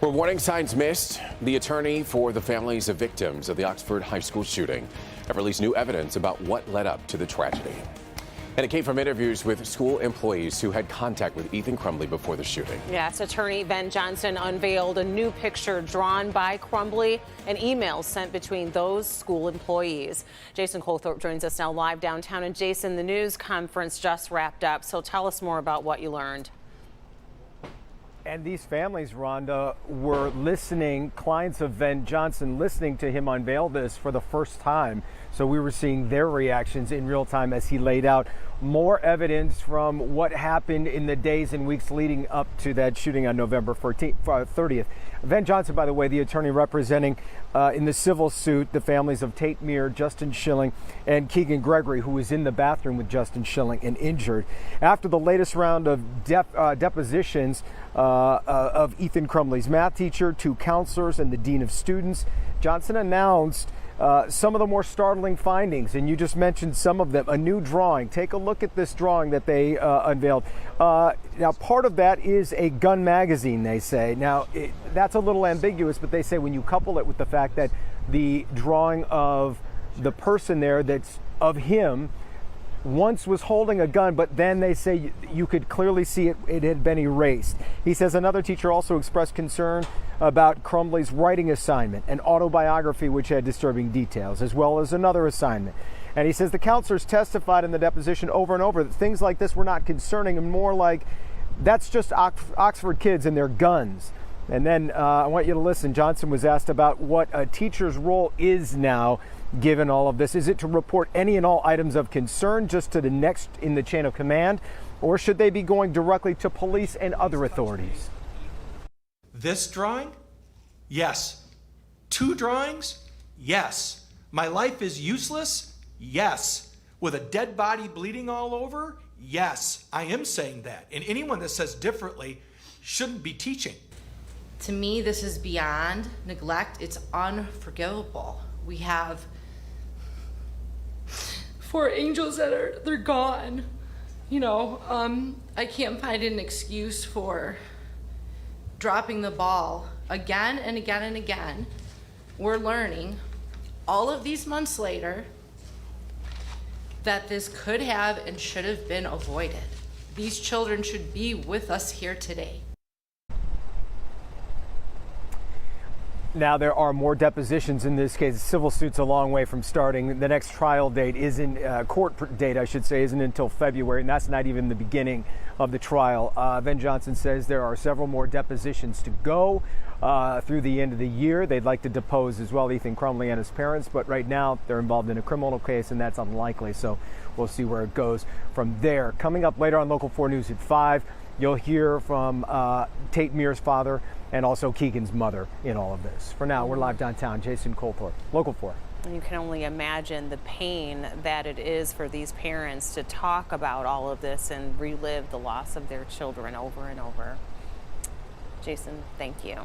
Were warning signs missed? The attorney for the families of victims of the Oxford High School shooting have released new evidence about what led up to the tragedy. And it came from interviews with school employees who had contact with Ethan Crumbley before the shooting. Yes, attorney Ben Johnson unveiled a new picture drawn by Crumbley and emails sent between those school employees. Jason Colthorpe joins us now live downtown. And Jason, the news conference just wrapped up, so tell us more about what you learned. And these families, Rhonda, were listening, clients of Ben Johnson, listening to him unveil this for the first time. So we were seeing their reactions in real time as he laid out more evidence from what happened in the days and weeks leading up to that shooting on November 30th. Ben Johnson, by the way, the attorney representing in the civil suit the families of Tate Myre, Justin Schilling, and Keegan Gregory, who was in the bathroom with Justin Schilling and injured. After the latest round of depositions of Ethan Crumbley's math teacher, 2 counselors, and the dean of students, Johnson announced some of the more startling findings, and you just mentioned some of them. A new drawing. Take a look at this drawing that they unveiled. Now, part of that is a gun magazine, they say. Now, that's a little ambiguous, but they say when you couple it with the fact that the drawing of the person there that's of him once was holding a gun, but then they say you could clearly see it had been erased. He says another teacher also expressed concern about Crumbley's writing assignment, an autobiography which had disturbing details, as well as another assignment. And he says the counselors testified in the deposition over and over that things like this were not concerning and more like that's just Oxford kids and their guns. And then I want you to listen. Johnson was asked about what a teacher's role is now given all of this. Is it to report any and all items of concern just to the next in the chain of command, or should they be going directly to police and other authorities? This drawing? Yes. 2 drawings? Yes. My life is useless? Yes. With a dead body bleeding all over? Yes. I am saying that. And anyone that says differently shouldn't be teaching. To me, this is beyond neglect. It's unforgivable. We have 4 angels that they're gone. You know, I can't find an excuse for dropping the ball again and again and again. We're learning all of these months later that this could have and should have been avoided. These children should be with us here today. Now, there are more depositions in this case. The civil suit's a long way from starting. The next trial date isn't, court date, I should say, isn't until February, and that's not even the beginning of the trial. Ben Johnson says there are several more depositions to go through the end of the year. They'd like to depose as well Ethan Crumbley and his parents, but right now they're involved in a criminal case, and that's unlikely, so we'll see where it goes from there. Coming up later on Local 4 News at 5, you'll hear from Tate Myre's father and also Keegan's mother in all of this. For now, we're live downtown. Jason Colthorpe, Local 4. And you can only imagine the pain that it is for these parents to talk about all of this and relive the loss of their children over and over. Jason, thank you.